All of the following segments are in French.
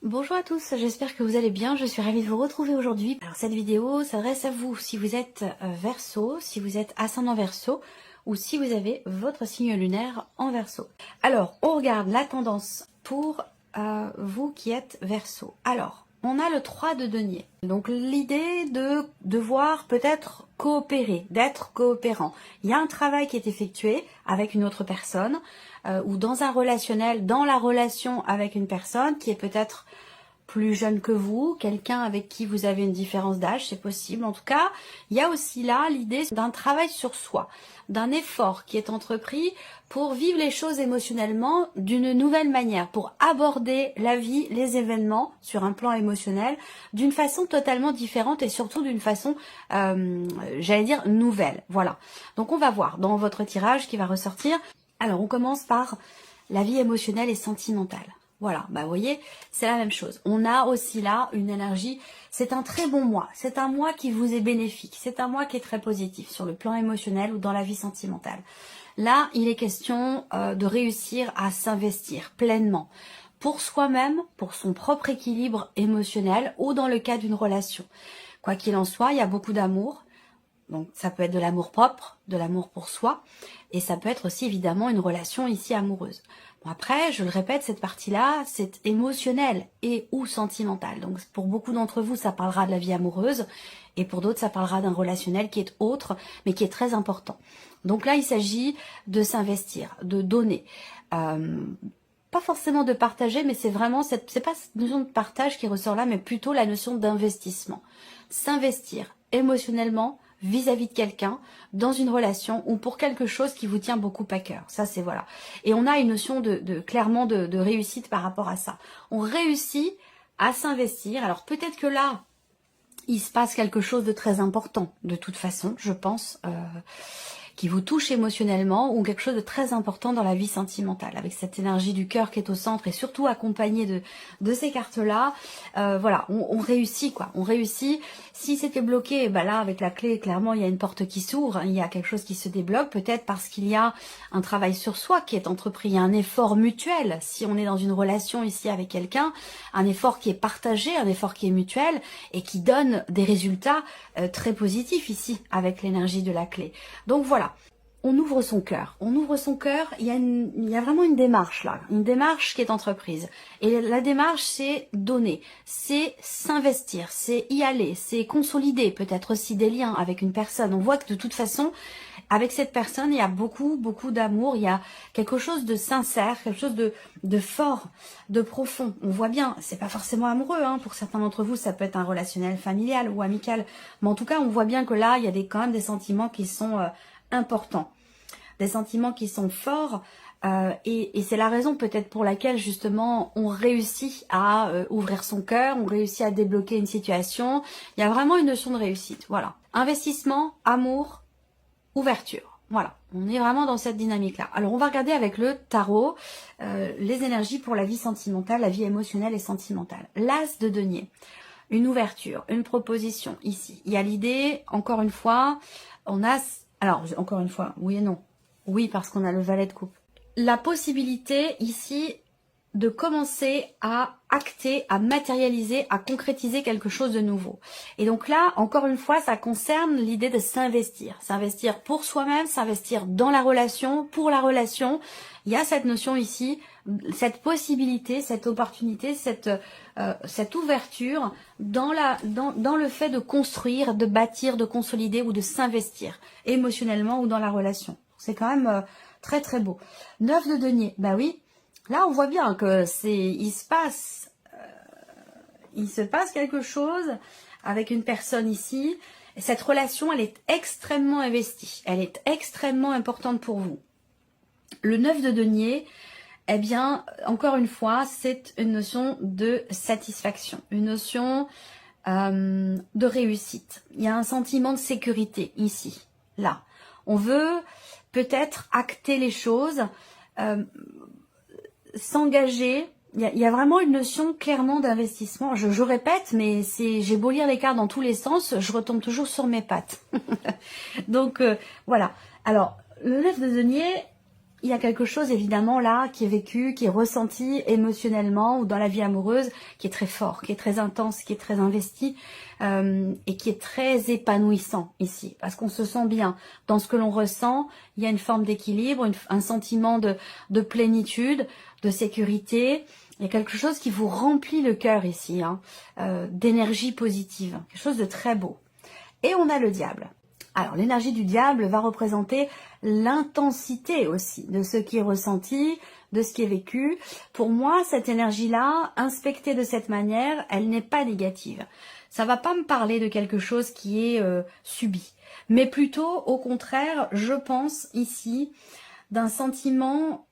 Bonjour à tous, j'espère que vous allez bien, je suis ravie de vous retrouver aujourd'hui. Alors cette vidéo s'adresse à vous si vous êtes Verseau, si vous êtes ascendant Verseau ou si vous avez votre signe lunaire en Verseau. Alors on regarde la tendance pour vous qui êtes Verseau. Alors on a le 3 de denier, donc l'idée de devoir peut-être coopérer, d'être coopérant. Il y a un travail qui est effectué avec une autre personne ou dans un relationnel, dans la relation avec une personne qui est peut-être plus jeune que vous, quelqu'un avec qui vous avez une différence d'âge, c'est possible. En tout cas, il y a aussi là l'idée d'un travail sur soi, d'un effort qui est entrepris pour vivre les choses émotionnellement d'une nouvelle manière, pour aborder la vie, les événements sur un plan émotionnel d'une façon totalement différente et surtout d'une façon, j'allais dire, nouvelle. Voilà. Donc on va voir dans votre tirage qui va ressortir. Alors on commence par la vie émotionnelle et sentimentale. Voilà, bah vous voyez, c'est la même chose. On a aussi là une énergie, c'est un très bon mois, c'est un mois qui vous est bénéfique, c'est un mois qui est très positif sur le plan émotionnel ou dans la vie sentimentale. Là, il est question de réussir à s'investir pleinement pour soi-même, pour son propre équilibre émotionnel ou dans le cas d'une relation. Quoi qu'il en soit, il y a beaucoup d'amour. Donc ça peut être de l'amour propre, de l'amour pour soi, et ça peut être aussi évidemment une relation ici amoureuse. Bon, après, je le répète, cette partie-là, c'est émotionnel et ou sentimental. Donc pour beaucoup d'entre vous, ça parlera de la vie amoureuse, et pour d'autres, ça parlera d'un relationnel qui est autre, mais qui est très important. Donc là, il s'agit de s'investir, de donner. Pas forcément de partager, mais c'est vraiment, c'est pas cette notion de partage qui ressort là, mais plutôt la notion d'investissement. S'investir émotionnellement, vis-à-vis de quelqu'un, dans une relation ou pour quelque chose qui vous tient beaucoup à cœur. Ça, c'est voilà. Et on a une notion clairement de réussite par rapport à ça. On réussit à s'investir. Alors peut-être que là, il se passe quelque chose de très important, de toute façon, je pense, qui vous touche émotionnellement ou quelque chose de très important dans la vie sentimentale, avec cette énergie du cœur qui est au centre et surtout accompagnée de ces cartes-là. Voilà, on réussit quoi, on réussit. Si c'était bloqué, bah là avec la clé, clairement il y a une porte qui s'ouvre, il y a quelque chose qui se débloque, peut-être parce qu'il y a un travail sur soi qui est entrepris, il y a un effort mutuel. Si on est dans une relation ici avec quelqu'un, un effort qui est partagé, un effort qui est mutuel et qui donne des résultats très positifs ici avec l'énergie de la clé. Donc voilà. On ouvre son cœur. On ouvre son cœur, il y a vraiment une démarche là, une démarche qui est entreprise. Et la démarche, c'est donner, c'est s'investir, c'est y aller, c'est consolider peut-être aussi des liens avec une personne. On voit que de toute façon, avec cette personne, il y a beaucoup, beaucoup d'amour, il y a quelque chose de sincère, quelque chose de fort, de profond. On voit bien, c'est pas forcément amoureux, hein. Pour certains d'entre vous, ça peut être un relationnel familial ou amical. Mais en tout cas, on voit bien que là, il y a quand même des sentiments qui sont importants. Des sentiments qui sont forts et c'est la raison peut-être pour laquelle justement on réussit à ouvrir son cœur, on réussit à débloquer une situation. Il y a vraiment une notion de réussite, voilà. Investissement, amour, ouverture, voilà. On est vraiment dans cette dynamique-là. Alors on va regarder avec le tarot les énergies pour la vie sentimentale, la vie émotionnelle et sentimentale. L'as de denier, une ouverture, une proposition ici. Il y a l'idée, encore une fois, on a... Alors, encore une fois, oui et non. Oui, parce qu'on a le valet de coupe. La possibilité ici de commencer à acter, à matérialiser, à concrétiser quelque chose de nouveau. Et donc là, encore une fois, ça concerne l'idée de s'investir. S'investir pour soi-même, s'investir dans la relation, pour la relation. Il y a cette notion ici, cette possibilité, cette opportunité, cette ouverture dans le fait de construire, de bâtir, de consolider ou de s'investir émotionnellement ou dans la relation. C'est quand même très très beau. 9 de denier, bah oui, là on voit bien que il se passe quelque chose avec une personne ici. Et cette relation, elle est extrêmement investie, elle est extrêmement importante pour vous. Le 9 de denier, eh bien, encore une fois, c'est une notion de satisfaction, une notion de réussite. Il y a un sentiment de sécurité ici, là. On veut peut-être acter les choses, s'engager. Il y a vraiment une notion clairement d'investissement. Je répète, mais j'ai beau lire les cartes dans tous les sens, je retombe toujours sur mes pattes. Donc voilà. Alors, le 9 de denier, il y a quelque chose évidemment là qui est vécu, qui est ressenti émotionnellement ou dans la vie amoureuse, qui est très fort, qui est très intense, qui est très investi et qui est très épanouissant ici, parce qu'on se sent bien dans ce que l'on ressent. Il y a une forme d'équilibre, un sentiment de plénitude, de sécurité. Il y a quelque chose qui vous remplit le cœur ici, hein, d'énergie positive, quelque chose de très beau. Et on a le diable. Alors l'énergie du diable va représenter l'intensité aussi de ce qui est ressenti, de ce qui est vécu. Pour moi, cette énergie-là, inspectée de cette manière, elle n'est pas négative. Ça va pas me parler de quelque chose qui est subi, mais plutôt au contraire, je pense ici d'un sentiment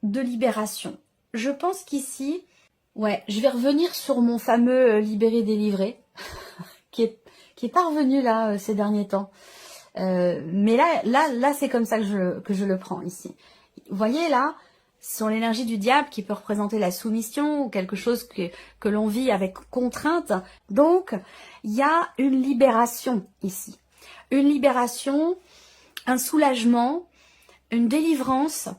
de libération. Je pense qu'ici, ouais, je vais revenir sur mon fameux libéré délivré, qui est pas revenu là ces derniers temps. Mais là c'est comme ça que je le prends ici. Vous voyez là, ce sont l'énergie du diable qui peut représenter la soumission ou quelque chose que l'on vit avec contrainte. Donc, il y a une libération ici. Une libération, un soulagement, une délivrance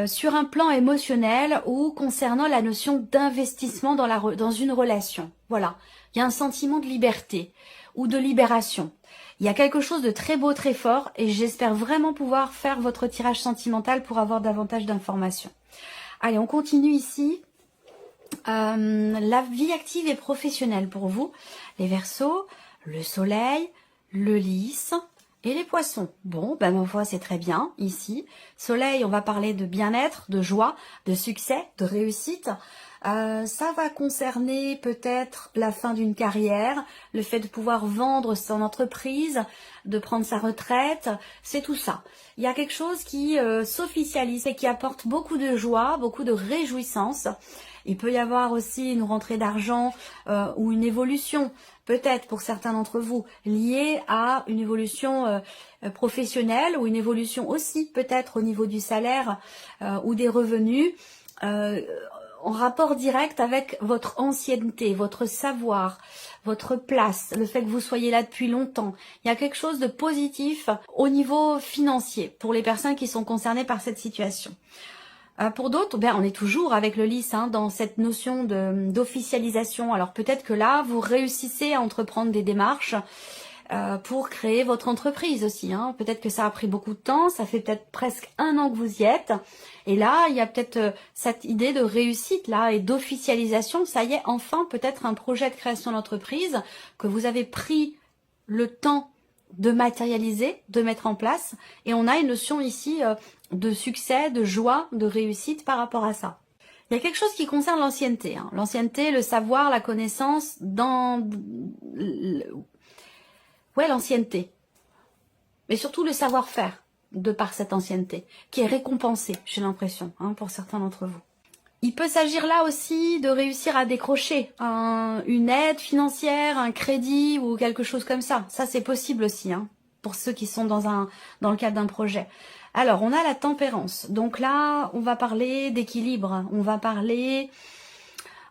sur un plan émotionnel ou concernant la notion d'investissement dans une relation. Voilà, il y a un sentiment de liberté ou de libération. Il y a quelque chose de très beau, très fort et j'espère vraiment pouvoir faire votre tirage sentimental pour avoir davantage d'informations. Allez, on continue ici. La vie active et professionnelle pour vous, les Verseaux, le soleil, le lys et les poissons. Bon, ben ma foi, c'est très bien ici. Soleil, on va parler de bien-être, de joie, de succès, de réussite. Ça va concerner peut-être la fin d'une carrière, le fait de pouvoir vendre son entreprise, de prendre sa retraite, c'est tout ça. Il y a quelque chose qui s'officialise et qui apporte beaucoup de joie, beaucoup de réjouissance. Il peut y avoir aussi une rentrée d'argent ou une évolution, peut-être pour certains d'entre vous, liée à une évolution professionnelle ou une évolution aussi peut-être au niveau du salaire ou des revenus. En rapport direct avec votre ancienneté, votre savoir, votre place, le fait que vous soyez là depuis longtemps. Il y a quelque chose de positif au niveau financier pour les personnes qui sont concernées par cette situation. Pour d'autres, ben, on est toujours avec le lys dans cette notion d'officialisation. Alors peut-être que là, vous réussissez à entreprendre des démarches pour créer votre entreprise aussi. Peut-être que ça a pris beaucoup de temps, ça fait peut-être presque 1 an que vous y êtes. Et là, il y a peut-être cette idée de réussite là et d'officialisation. Ça y est, enfin peut-être un projet de création d'entreprise que vous avez pris le temps de matérialiser, de mettre en place. Et on a une notion ici de succès, de joie, de réussite par rapport à ça. Il y a quelque chose qui concerne l'ancienneté. L'ancienneté, le savoir, la connaissance dans... Ouais, l'ancienneté. Mais surtout le savoir-faire de par cette ancienneté, qui est récompensée, j'ai l'impression, pour certains d'entre vous. Il peut s'agir là aussi de réussir à décrocher une aide financière, un crédit ou quelque chose comme ça. Ça, c'est possible aussi, pour ceux qui sont dans le cadre d'un projet. Alors, on a la tempérance. Donc là, on va parler d'équilibre, on va parler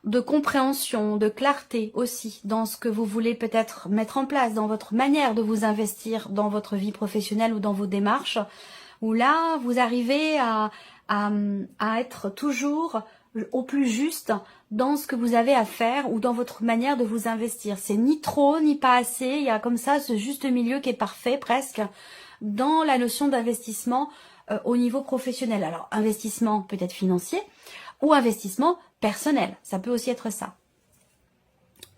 de compréhension, de clarté aussi dans ce que vous voulez peut-être mettre en place, dans votre manière de vous investir dans votre vie professionnelle ou dans vos démarches, où là, vous arrivez à être toujours au plus juste dans ce que vous avez à faire ou dans votre manière de vous investir. C'est ni trop, ni pas assez, il y a comme ça ce juste milieu qui est parfait presque dans la notion d'investissement au niveau professionnel. Alors, investissement peut-être financier ou investissement personnel, ça peut aussi être ça.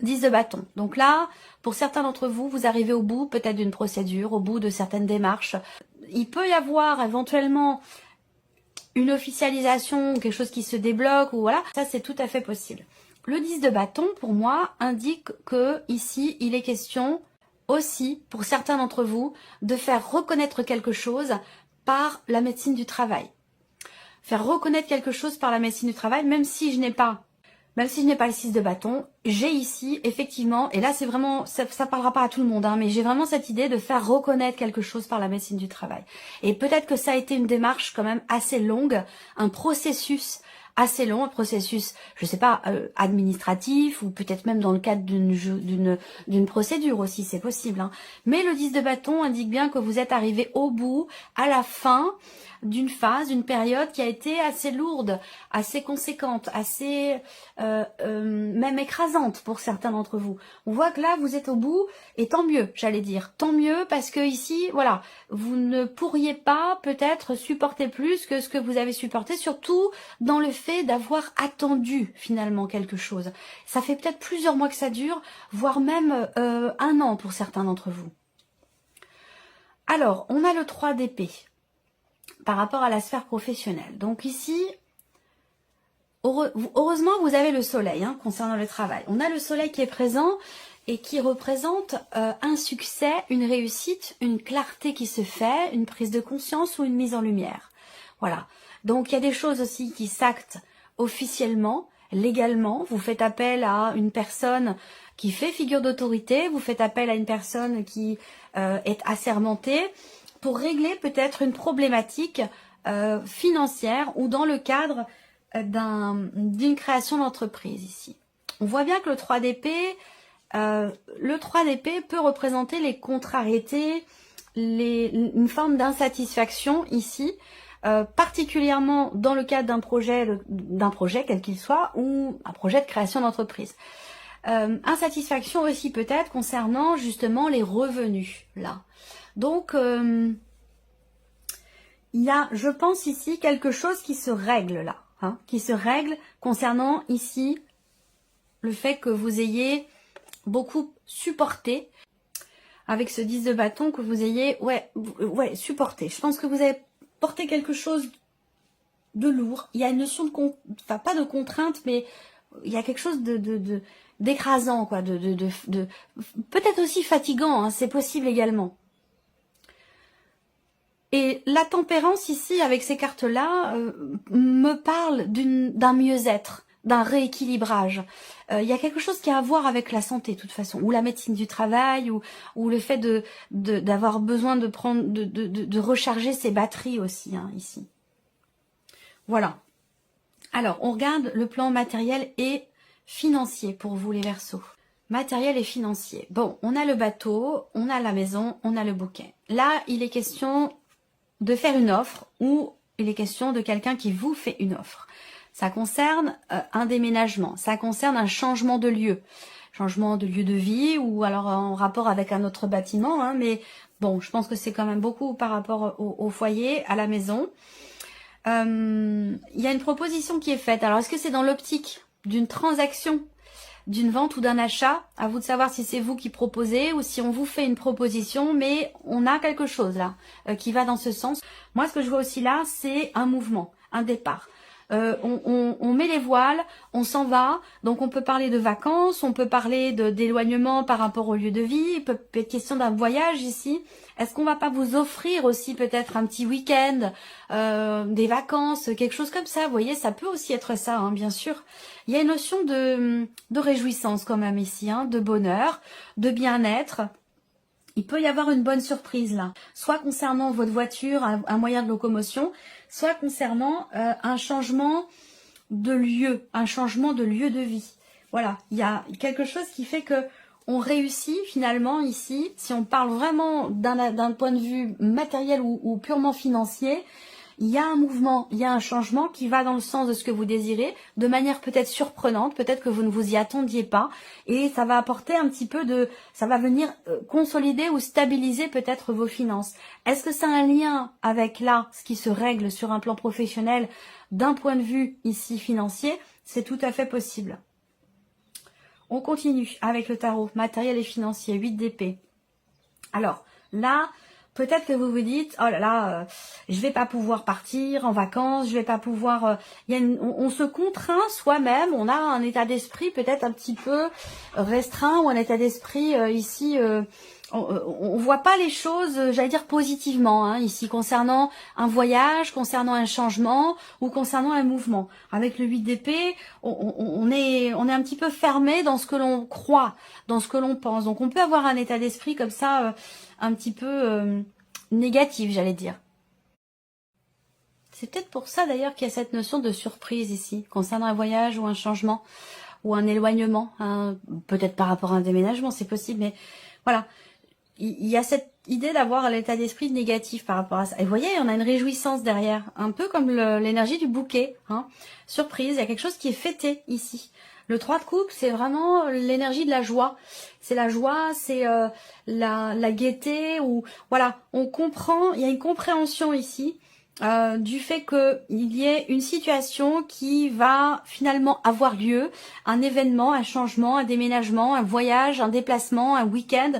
10 de bâton. Donc là, pour certains d'entre vous, vous arrivez au bout peut-être d'une procédure, au bout de certaines démarches. Il peut y avoir éventuellement une officialisation, quelque chose qui se débloque, ou voilà, ça c'est tout à fait possible. Le 10 de bâton, pour moi, indique que ici, il est question aussi, pour certains d'entre vous, de faire reconnaître quelque chose par la médecine du travail. Faire reconnaître quelque chose par la médecine du travail, même si je n'ai pas le 6 de bâton, j'ai ici, effectivement, et là c'est vraiment, ça parlera pas à tout le monde, mais j'ai vraiment cette idée de faire reconnaître quelque chose par la médecine du travail. Et peut-être que ça a été une démarche quand même assez longue, un processus assez long, un processus, je sais pas, administratif, ou peut-être même dans le cadre d'une procédure aussi, c'est possible. Mais le 10 de bâton indique bien que vous êtes arrivé au bout, à la fin d'une phase, d'une période qui a été assez lourde, assez conséquente, assez même écrasante pour certains d'entre vous. On voit que là, vous êtes au bout, et tant mieux, j'allais dire. Tant mieux, parce que ici, voilà, vous ne pourriez pas peut-être supporter plus que ce que vous avez supporté, surtout dans le fait d'avoir attendu finalement quelque chose. Ça fait peut-être plusieurs mois que ça dure, voire même 1 an pour certains d'entre vous. Alors, on a le 3 d'épée par rapport à la sphère professionnelle. Donc ici, heureusement, vous avez le soleil concernant le travail. On a le soleil qui est présent et qui représente un succès, une réussite, une clarté qui se fait, une prise de conscience ou une mise en lumière. Voilà. Donc, il y a des choses aussi qui s'actent officiellement, légalement. Vous faites appel à une personne qui fait figure d'autorité, vous faites appel à une personne qui est assermentée pour régler peut-être une problématique financière ou dans le cadre d'une création d'entreprise ici. On voit bien que le 3 d'épée, peut représenter les contrariétés, une forme d'insatisfaction ici, particulièrement dans le cadre d'un projet quel qu'il soit ou un projet de création d'entreprise. Insatisfaction aussi peut-être concernant justement les revenus là. Donc il y a, je pense ici, quelque chose qui se règle là, qui se règle concernant ici le fait que vous ayez beaucoup supporté avec ce 10 de bâton, que vous ayez supporté. Je pense que vous avez porté quelque chose de lourd. Il y a une notion de enfin pas de contrainte, mais il y a quelque chose d'écrasant, quoi, peut-être aussi fatigant, c'est possible également. Et la tempérance ici, avec ces cartes-là, me parle d'un mieux-être, d'un rééquilibrage. Il y a quelque chose qui a à voir avec la santé, de toute façon, ou la médecine du travail, ou le fait d'avoir besoin de recharger ses batteries aussi, ici. Voilà. Alors, on regarde le plan matériel et financier pour vous, les Verseaux. Matériel et financier. Bon, on a le bateau, on a la maison, on a le bouquet. Là, il est question de faire une offre ou il est question de quelqu'un qui vous fait une offre. Ça concerne un déménagement, ça concerne un changement de lieu de vie ou alors en rapport avec un autre bâtiment, mais bon, je pense que c'est quand même beaucoup par rapport au foyer, à la maison. Il y a une proposition qui est faite. Alors, est-ce que c'est dans l'optique d'une transaction, d'une vente ou d'un achat? À vous de savoir si c'est vous qui proposez ou si on vous fait une proposition, mais on a quelque chose là qui va dans ce sens. Moi, ce que je vois aussi là, c'est un mouvement, un départ. On met les voiles, on s'en va, donc on peut parler de vacances, on peut parler d'éloignement par rapport au lieu de vie, il peut être question d'un voyage ici. Est-ce qu'on va pas vous offrir aussi peut-être un petit week-end, des vacances, quelque chose comme ça, vous voyez, ça peut aussi être ça, bien sûr. Il y a une notion de réjouissance quand même ici, de bonheur, de bien-être. Il peut y avoir une bonne surprise là, soit concernant votre voiture, un moyen de locomotion, soit concernant un changement de lieu, de vie. Voilà, il y a quelque chose qui fait que on réussit finalement ici, si on parle vraiment d'un point de vue matériel ou purement financier, il y a un mouvement, il y a un changement qui va dans le sens de ce que vous désirez, de manière peut-être surprenante, peut-être que vous ne vous y attendiez pas, et ça va apporter un petit peu ça va venir consolider ou stabiliser peut-être vos finances. Est-ce que ça a un lien avec là, ce qui se règle sur un plan professionnel, d'un point de vue ici financier? C'est tout à fait possible. On continue avec le tarot, matériel et financier, 8 d'épée. Alors, là, peut-être que vous vous dites, oh là là, je vais pas pouvoir partir en vacances, je vais pas pouvoir... on se contraint soi-même, on a un état d'esprit peut-être un petit peu restreint ou un état d'esprit ici... on voit pas les choses, j'allais dire positivement, ici, concernant un voyage, concernant un changement ou concernant un mouvement. Avec le 8 d'épée, on est un petit peu fermé dans ce que l'on croit, dans ce que l'on pense. Donc on peut avoir un état d'esprit comme ça, un petit peu négatif, j'allais dire. C'est peut-être pour ça d'ailleurs qu'il y a cette notion de surprise ici, concernant un voyage ou un changement ou un éloignement, peut-être par rapport à un déménagement, c'est possible, mais voilà. il y a cette idée d'avoir l'état d'esprit négatif par rapport à ça. Et vous voyez, on a une réjouissance derrière, un peu comme l'énergie du bouquet. Hein. Surprise, il y a quelque chose qui est fêté ici. Le 3 de coupe, c'est vraiment l'énergie de la joie. C'est la joie, c'est la gaieté. Ou voilà, on comprend, il y a une compréhension ici. Du fait qu'il y ait une situation qui va finalement avoir lieu, un événement, un changement, un déménagement, un voyage, un déplacement, un week-end.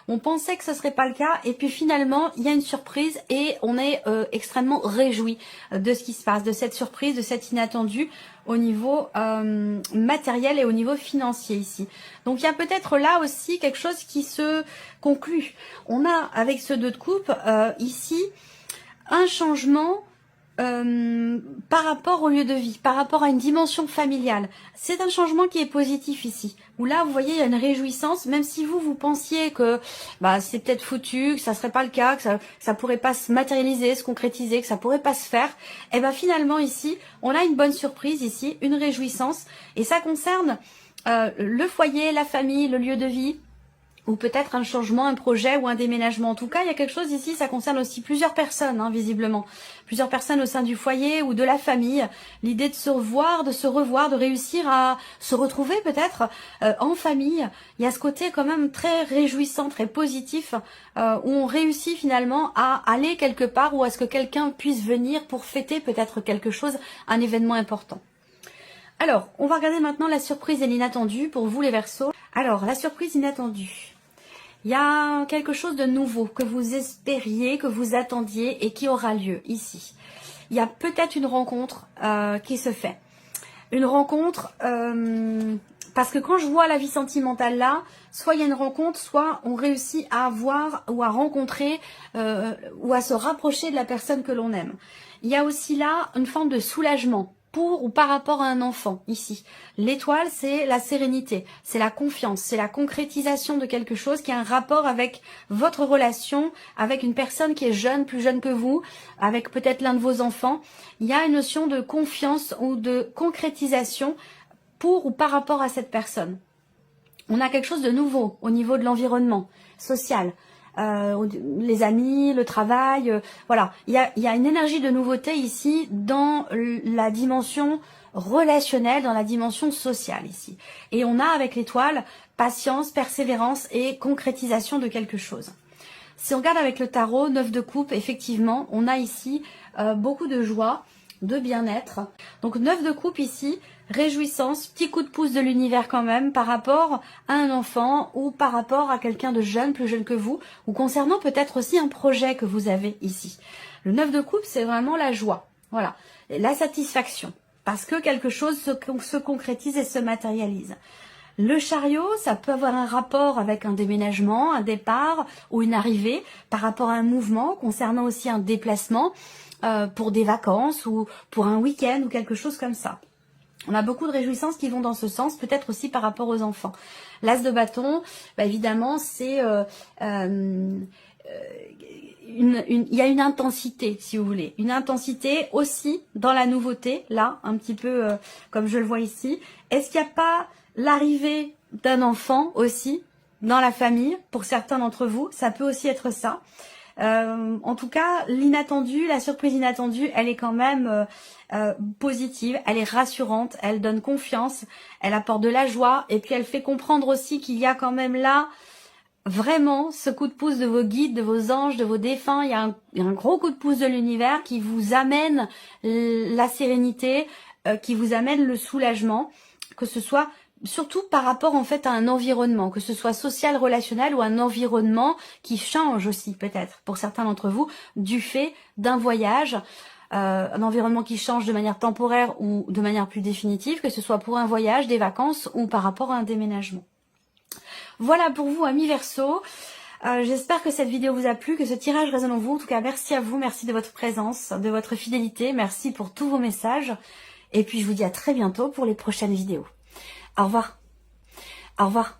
On pensait que ce serait pas le cas et puis finalement il y a une surprise et on est extrêmement réjoui de ce qui se passe, de cette surprise, de cet inattendu au niveau matériel et au niveau financier ici. Donc il y a peut-être là aussi quelque chose qui se conclut. On a avec ce 2 de coupe ici un changement par rapport au lieu de vie, par rapport à une dimension familiale. C'est un changement qui est positif ici. Où là, vous voyez, il y a une réjouissance, même si vous pensiez que c'est peut-être foutu, que ça serait pas le cas, que ça pourrait pas se matérialiser, se concrétiser, que ça pourrait pas se faire. Et bien finalement ici, on a une bonne surprise ici, une réjouissance. Et ça concerne le foyer, la famille, le lieu de vie, ou peut-être un changement, un projet ou un déménagement. En tout cas, il y a quelque chose ici, ça concerne aussi plusieurs personnes, hein, visiblement. Plusieurs personnes au sein du foyer ou de la famille. L'idée de se revoir, de réussir à se retrouver peut-être en famille. Il y a ce côté quand même très réjouissant, très positif, où on réussit finalement à aller quelque part ou à ce que quelqu'un puisse venir pour fêter peut-être quelque chose, un événement important. Alors, on va regarder maintenant la surprise et l'inattendu pour vous les Verseaux. Alors, la surprise inattendue. Il y a quelque chose de nouveau que vous espériez, que vous attendiez et qui aura lieu ici. Il y a peut-être une rencontre qui se fait. Une rencontre, parce que quand je vois la vie sentimentale là, soit il y a une rencontre, soit on réussit à avoir ou à rencontrer ou à se rapprocher de la personne que l'on aime. Il y a aussi là une forme de soulagement. Pour ou par rapport à un enfant, ici. L'étoile, c'est la sérénité, c'est la confiance, c'est la concrétisation de quelque chose qui a un rapport avec votre relation, avec une personne qui est jeune, plus jeune que vous, avec peut-être l'un de vos enfants. Il y a une notion de confiance ou de concrétisation pour ou par rapport à cette personne. On a quelque chose de nouveau au niveau de l'environnement social. Les amis, le travail, voilà. Il y a une énergie de nouveauté ici dans la dimension relationnelle, dans la dimension sociale ici. Et on a avec l'étoile patience, persévérance et concrétisation de quelque chose. Si on regarde avec le tarot, 9 de coupe, effectivement, on a ici beaucoup de joie, de bien-être. Donc 9 de coupe ici, réjouissance, petit coup de pouce de l'univers quand même par rapport à un enfant ou par rapport à quelqu'un de jeune, plus jeune que vous, ou concernant peut-être aussi un projet que vous avez ici. Le 9 de coupe, c'est vraiment la joie, voilà, la satisfaction, parce que quelque chose se concrétise et se matérialise. Le chariot, ça peut avoir un rapport avec un déménagement, un départ ou une arrivée par rapport à un mouvement, concernant aussi un déplacement pour des vacances ou pour un week-end ou quelque chose comme ça. On a beaucoup de réjouissances qui vont dans ce sens, peut-être aussi par rapport aux enfants. L'as de bâton, évidemment, c'est il y a une intensité, si vous voulez. Une intensité aussi dans la nouveauté, là, un petit peu comme je le vois ici. Est-ce qu'il n'y a pas l'arrivée d'un enfant aussi dans la famille, pour certains d'entre vous? Ça peut aussi être ça. En tout cas, l'inattendu, la surprise inattendue, elle est quand même positive, elle est rassurante, elle donne confiance, elle apporte de la joie et puis elle fait comprendre aussi qu'il y a quand même là vraiment ce coup de pouce de vos guides, de vos anges, de vos défunts. Il y a un gros coup de pouce de l'univers qui vous amène la sérénité, qui vous amène le soulagement, que ce soit surtout par rapport en fait à un environnement, que ce soit social, relationnel ou un environnement qui change aussi peut-être pour certains d'entre vous du fait d'un voyage, un environnement qui change de manière temporaire ou de manière plus définitive, que ce soit pour un voyage, des vacances ou par rapport à un déménagement. Voilà pour vous amis Verseaux. J'espère que cette vidéo vous a plu, que ce tirage résonne en vous. En tout cas, merci à vous, merci de votre présence, de votre fidélité, merci pour tous vos messages. Et puis je vous dis à très bientôt pour les prochaines vidéos. Au revoir. Au revoir.